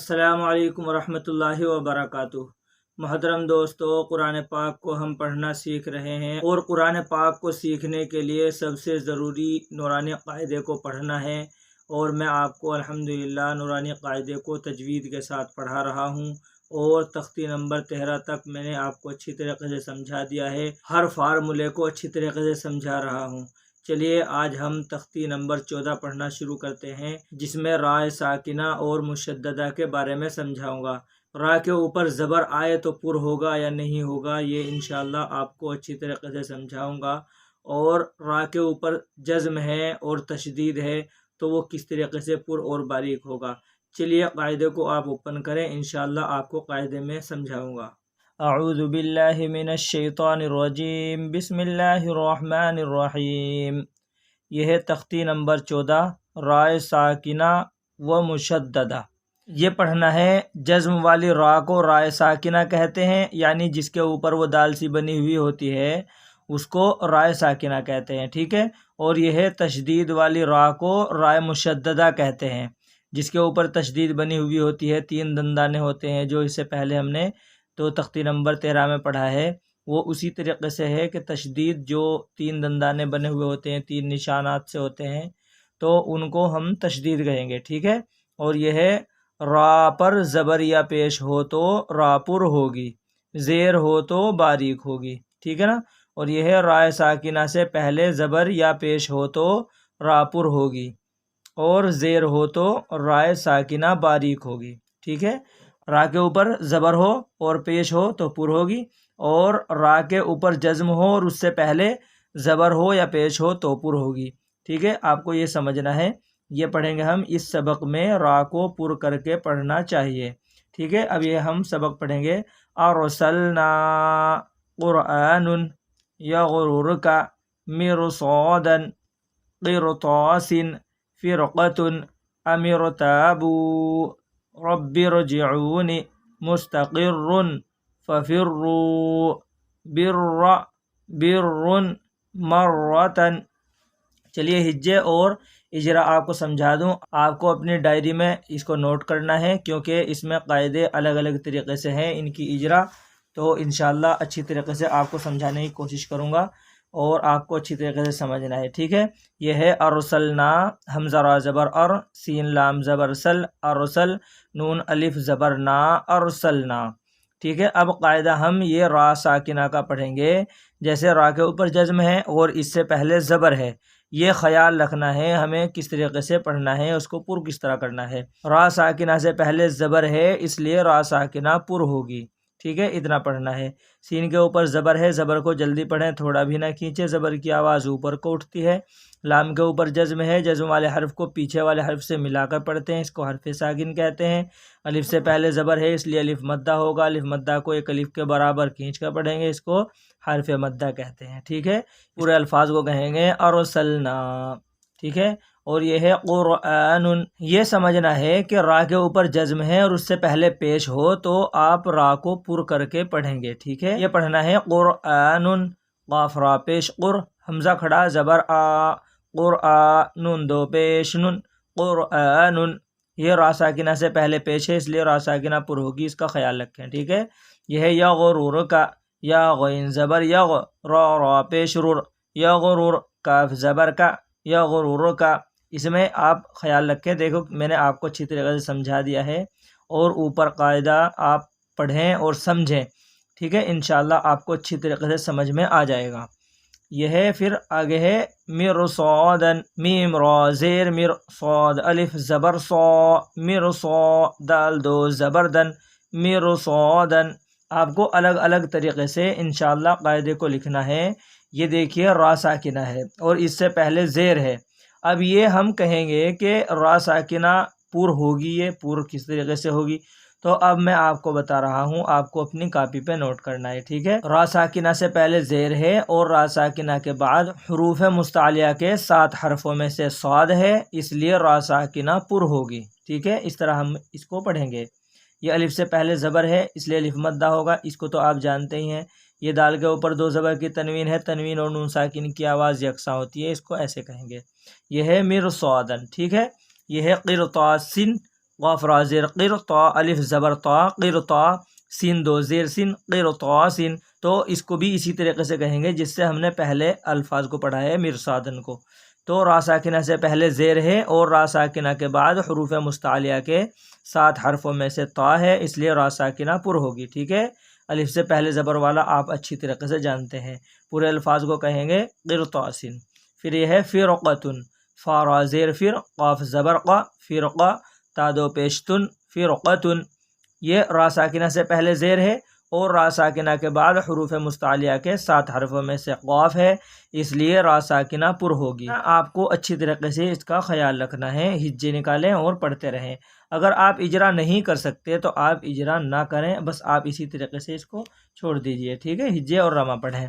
السلام علیکم ورحمۃ اللہ وبرکاتہ۔ محترم دوستو، قرآن پاک کو ہم پڑھنا سیکھ رہے ہیں اور قرآن پاک کو سیکھنے کے لیے سب سے ضروری نورانی قاعدے کو پڑھنا ہے، اور میں آپ کو الحمدللہ نورانی قاعدے کو تجوید کے ساتھ پڑھا رہا ہوں، اور تختی نمبر 13 تک میں نے آپ کو اچھی طریقے سے سمجھا دیا ہے، ہر فارمولے کو اچھی طریقے سے سمجھا رہا ہوں۔ چلیے آج ہم تختی نمبر 14 پڑھنا شروع کرتے ہیں، جس میں رائے ساکنہ اور مشددہ کے بارے میں سمجھاؤں گا۔ را کے اوپر زبر آئے تو پر ہوگا یا نہیں ہوگا، یہ انشاءاللہ آپ کو اچھی طریقے سے سمجھاؤں گا، اور را کے اوپر جزم ہے اور تشدید ہے تو وہ کس طریقے سے پر اور باریک ہوگا۔ چلیے قاعدے کو آپ اوپن کریں، انشاءاللہ آپ کو قاعدے میں سمجھاؤں گا۔ اعوذ باللہ من الشیطان الرجیم، بسم اللہ الرحمن الرحیم۔ یہ ہے تختی نمبر 14، رائے ساکنہ و مشددہ۔ یہ پڑھنا ہے، جزم والی را کو رائے ساکنہ کہتے ہیں، یعنی جس کے اوپر وہ دال سی بنی ہوئی ہوتی ہے اس کو رائے ساکنہ کہتے ہیں، ٹھیک ہے۔ اور یہ ہے تشدید والی را کو رائے مشددہ کہتے ہیں، جس کے اوپر تشدید بنی ہوئی ہوتی ہے، 3 دندانے ہوتے ہیں، جو اس سے پہلے ہم نے تو تختی نمبر 13 میں پڑھا ہے، وہ اسی طریقے سے ہے کہ تشدید جو 3 دندانے بنے ہوئے ہوتے ہیں، 3 نشانات سے ہوتے ہیں، تو ان کو ہم تشدید کہیں گے، ٹھیک ہے۔ اور یہ ہے را پر زبر یا پیش ہو تو را پر ہوگی، زیر ہو تو باریک ہوگی، ٹھیک ہے نا۔ اور یہ ہے رائے ساکنہ سے پہلے زبر یا پیش ہو تو را پر ہوگی، اور زیر ہو تو رائے ساکنہ باریک ہوگی، ٹھیک ہے۔ را کے اوپر زبر ہو اور پیش ہو تو پر ہوگی، اور را کے اوپر جزم ہو اور اس سے پہلے زبر ہو یا پیش ہو تو پر ہوگی، ٹھیک ہے۔ آپ کو یہ سمجھنا ہے، یہ پڑھیں گے ہم اس سبق میں، را کو پر کر کے پڑھنا چاہیے، ٹھیک ہے۔ اب یہ ہم سبق پڑھیں گے، ارسلنا قرآن یغررک مرصادا قرطاس فرقۃ ام ارتابوا رب ارجعون مستقر ففروا بر مرة۔ چلیے ہجے اور اجرا آپ کو سمجھا دوں، آپ کو اپنی ڈائری میں اس کو نوٹ کرنا ہے، کیونکہ اس میں قاعدے الگ الگ طریقے سے ہیں ان کی اجرا، تو انشاءاللہ اچھی طریقے سے آپ کو سمجھانے کی کوشش کروں گا، اور آپ کو اچھی طریقے سے سمجھنا ہے، ٹھیک ہے۔ یہ ہے ارسلنا، حمزہ را زبر ار، سین لام زبر سل، ارسل، نون الف زبر نا، ارسلنا، ٹھیک ہے۔ اب قاعدہ ہم یہ را ساکنہ کا پڑھیں گے، جیسے را کے اوپر جزم ہے اور اس سے پہلے زبر ہے، یہ خیال رکھنا ہے ہمیں کس طریقے سے پڑھنا ہے، اس کو پر کس طرح کرنا ہے۔ را ساکنہ سے پہلے زبر ہے، اس لیے را ساکنہ پر ہوگی، ٹھیک ہے، اتنا پڑھنا ہے۔ سین کے اوپر زبر ہے، زبر کو جلدی پڑھیں، تھوڑا بھی نہ کھینچے، زبر کی آواز اوپر کو اٹھتی ہے۔ لام کے اوپر جزم ہے، جزم والے حرف کو پیچھے والے حرف سے ملا کر پڑھتے ہیں، اس کو حرف ساکن کہتے ہیں۔ الف سے پہلے زبر ہے، اس لیے الف مدہ ہوگا، الف مدہ کو ایک الف کے برابر کھینچ کر پڑھیں گے، اس کو حرف مدہ کہتے ہیں، ٹھیک ہے۔ پورے الفاظ کو کہیں گے ارسلنا، ٹھیک ہے۔ اور یہ ہے قرآن، یہ سمجھنا ہے کہ را کے اوپر جزم ہے اور اس سے پہلے پیش ہو تو آپ را کو پر کر کے پڑھیں گے، ٹھیک ہے۔ یہ پڑھنا ہے قرآن، قاف را پیش قر، حمزہ کھڑا زبر آ، قرآن، نون دو پیش نون، قرآن۔ یہ را ساکنہ سے پہلے پیش ہے، اس لیے را ساکنہ پر ہوگی، اس کا خیال رکھیں، ٹھیک ہے۔ یہ ہے یغررک، یا غین زبر یغ، را را پیش رر، یغرر، کاف زبر کا، یغررک۔ اس میں آپ خیال رکھیں، دیکھو میں نے آپ کو اچھی طریقے سے سمجھا دیا ہے، اور اوپر قاعدہ آپ پڑھیں اور سمجھیں، ٹھیک ہے، انشاءاللہ آپ کو اچھی طریقے سے سمجھ میں آ جائے گا۔ یہ ہے پھر آگے ہے مرصادا، میم را زیر مر، صاد الف زبر صا، مرصا، دال دو زبر دن، مرصادا۔ آپ کو الگ الگ طریقے سے انشاءاللہ قاعدے کو لکھنا ہے۔ یہ دیکھیے را ساکنہ ہے اور اس سے پہلے زیر ہے، اب یہ ہم کہیں گے کہ را ساکنہ پر ہوگی، یہ پر کس طریقے سے ہوگی، تو اب میں آپ کو بتا رہا ہوں، آپ کو اپنی کاپی پہ نوٹ کرنا ہے، ٹھیک ہے۔ را ساکنہ سے پہلے زیر ہے، اور را ساکنہ کے بعد حروف مستعلیہ کے 7 حرفوں میں سے صاد ہے، اس لیے را ساکنہ پر ہوگی، ٹھیک ہے۔ اس طرح ہم اس کو پڑھیں گے۔ یہ الف سے پہلے زبر ہے، اس لیے الف مدہ ہوگا، اس کو تو آپ جانتے ہی ہیں۔ یہ دال کے اوپر 2 زبر کی تنوین ہے، تنوین اور نون ساکن کی آواز یکساں ہوتی ہے، اس کو ایسے کہیں گے۔ یہ ہے مرصادن، ٹھیک ہے۔ یہ ہے قرطاسن، قاف را زیر قر، تا الف زبر تا، قرطا، سین دو زیر سین، قرطا سین. تو اس کو بھی اسی طریقے سے کہیں گے جس سے ہم نے پہلے الفاظ کو پڑھا ہے مرصادن کو. تو را ساکنہ سے پہلے زیر ہے اور را ساکنہ کے بعد حروف مستعلیہ کے 7 حرفوں میں سے تا ہے، اس لیے را ساکنہ پر ہوگی. ٹھیک ہے، الف سے پہلے زبر والا آپ اچھی طریقے سے جانتے ہیں. پورے الفاظ کو کہیں گے قرطاسن. پھر یہ ہے فرقتن، فا را زیر فر، قاف زبر قا، فرقہ، تا دو پیشتن، فرقتن. یہ را ساکنہ سے پہلے زیر ہے اور را ساکنہ کے بعد حروف مستعلیہ کے 7 حرفوں میں سے قاف ہے، اس لیے را ساکنہ پر ہوگی. آپ کو اچھی طریقے سے اس کا خیال رکھنا ہے، ہجے نکالیں اور پڑھتے رہیں. اگر آپ اجرا نہیں کر سکتے تو آپ اجرا نہ کریں، بس آپ اسی طریقے سے اس کو چھوڑ دیجئے. ٹھیک ہے، ہجے اور رما پڑھیں.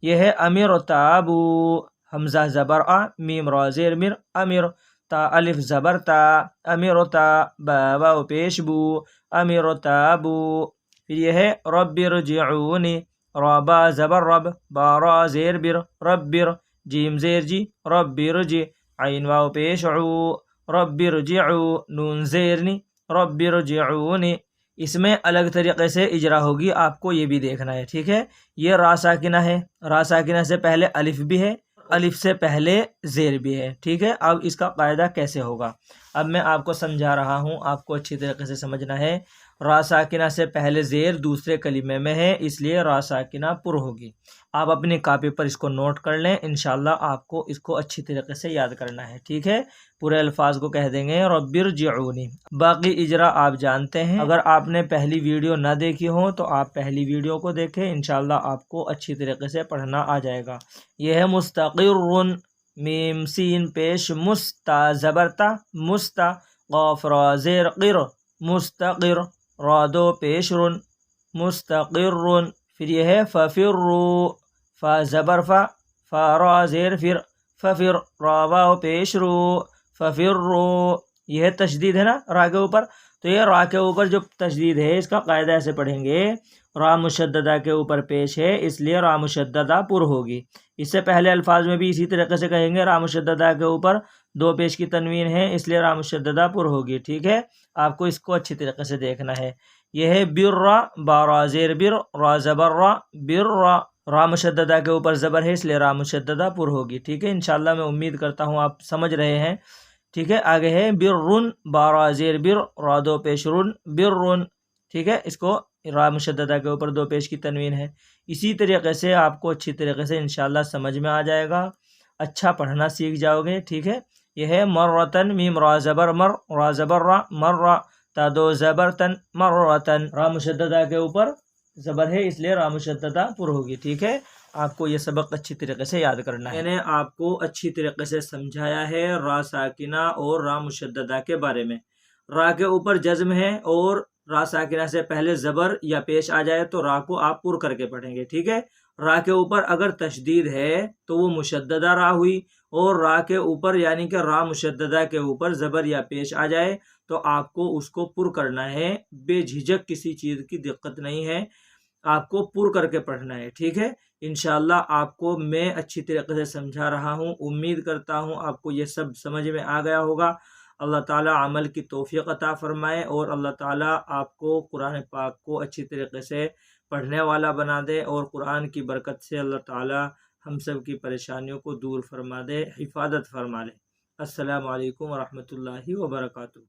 یہ ہے امیر تابو، حمزہ زبر آ، میم را زیر مر، امیر، تا الف زبر تا، امیر تا، با واو پیش بو، امیر تابو. پھر یہ ہے رب ارجعونی، را با زبر رب، با را زیر بر، ربر، جیم زیر جی، رب ارجع، عین واو پیش عو، رب ارجعو، نون زیرنی، رب ارجعونی. اس میں الگ طریقے سے اجرا ہوگی، آپ کو یہ بھی دیکھنا ہے. ٹھیک ہے، یہ را ساکنہ ہے، را ساکنہ سے پہلے الف بھی ہے، الف سے پہلے زیر بھی ہے. ٹھیک ہے، اب اس کا قاعدہ کیسے ہوگا اب میں آپ کو سمجھا رہا ہوں، آپ کو اچھی طریقے سے سمجھنا ہے. را ساکنہ سے پہلے زیر دوسرے کلمے میں ہے، اس لیے را ساکنہ پر ہوگی. آپ اپنی کاپی پر اس کو نوٹ کر لیں، انشاءاللہ آپ کو اس کو اچھی طریقے سے یاد کرنا ہے. ٹھیک ہے، پورے الفاظ کو کہہ دیں گے رب ارجعونی. باقی اجرا آپ جانتے ہیں، اگر آپ نے پہلی ویڈیو نہ دیکھی ہو تو آپ پہلی ویڈیو کو دیکھیں، انشاءاللہ آپ کو اچھی طریقے سے پڑھنا آ جائے گا. یہ ہے مستقر، میم سین پیش مستا زبرتا، مستا، قاف را زیر قر، مستقر، را دو پیش رن، مستقر. پھر یہ ہے ففروا، فا زبر فا، فا را زیر فر، ففر، را واو پیش رو، ففروا. یہ ہے تشدید ہے نا را کے اوپر، تو یہ را کے اوپر جو تشدید ہے اس کا قاعدہ ایسے پڑھیں گے، را مشددہ کے اوپر پیش ہے اس لیے را مشددہ پر ہوگی. اس سے پہلے الفاظ میں بھی اسی طریقے سے کہیں گے، را مشددہ کے اوپر دو پیش کی تنوین ہے اس لیے را مشددہ پر ہوگی. ٹھیک ہے، آپ کو اس کو اچھی طریقے سے دیکھنا ہے. یہ ہے برا، با را زیر بر، را زبر را، برا، را مشددہ کے اوپر زبر ہے اس لیے را مشددہ پر ہوگی. ٹھیک ہے، انشاءاللہ میں امید کرتا ہوں آپ سمجھ رہے ہیں. ٹھیک ہے، آگے ہے برن، با را زیر بر، را دو پیش رن، برن. ٹھیک ہے، اس کو را مشددہ کے اوپر دو پیش کی تنوین ہے. اسی طریقے سے آپ کو اچھی طریقے سے انشاءاللہ سمجھ میں آ جائے گا، اچھا پڑھنا سیکھ جاؤ گے. ٹھیک ہے، یہ ہے مرتن، میم را زبر مر، را زبر را، مر، تا دو زبر تن، مرتن. را مشددہ کے اوپر زبر ہے اس لیے را مشددہ پر ہوگی. ٹھیک ہے، آپ کو یہ سبق اچھی طریقے سے یاد کرنا ہے. میں نے آپ کو اچھی طریقے سے سمجھایا ہے را ساکنہ اور را مشددہ کے بارے میں. را کے اوپر جزم ہے اور را ساکنہ سے پہلے زبر یا پیش آ جائے تو را کو آپ پر کر کے پڑھیں گے. ٹھیک ہے، را کے اوپر اگر تشدید ہے تو وہ مشددہ را ہوئی، اور را کے اوپر یعنی کہ را مشددہ کے اوپر زبر یا پیش آ جائے تو آپ کو اس کو پر کرنا ہے، بے جھجک، کسی چیز کی دقت نہیں ہے، آپ کو پر کر کے پڑھنا ہے. ٹھیک ہے، انشاءاللہ آپ کو میں اچھی طریقے سے سمجھا رہا ہوں، امید کرتا ہوں آپ کو یہ سب سمجھ میں آ گیا ہوگا. اللہ تعالیٰ عمل کی توفیق عطا فرمائے اور اللہ تعالیٰ آپ کو قرآن پاک کو اچھی طریقے سے پڑھنے والا بنا دے، اور قرآن کی برکت سے اللہ تعالیٰ ہم سب کی پریشانیوں کو دور فرما دے، حفاظت فرما لے. السلام علیکم ورحمۃ اللہ وبرکاتہ.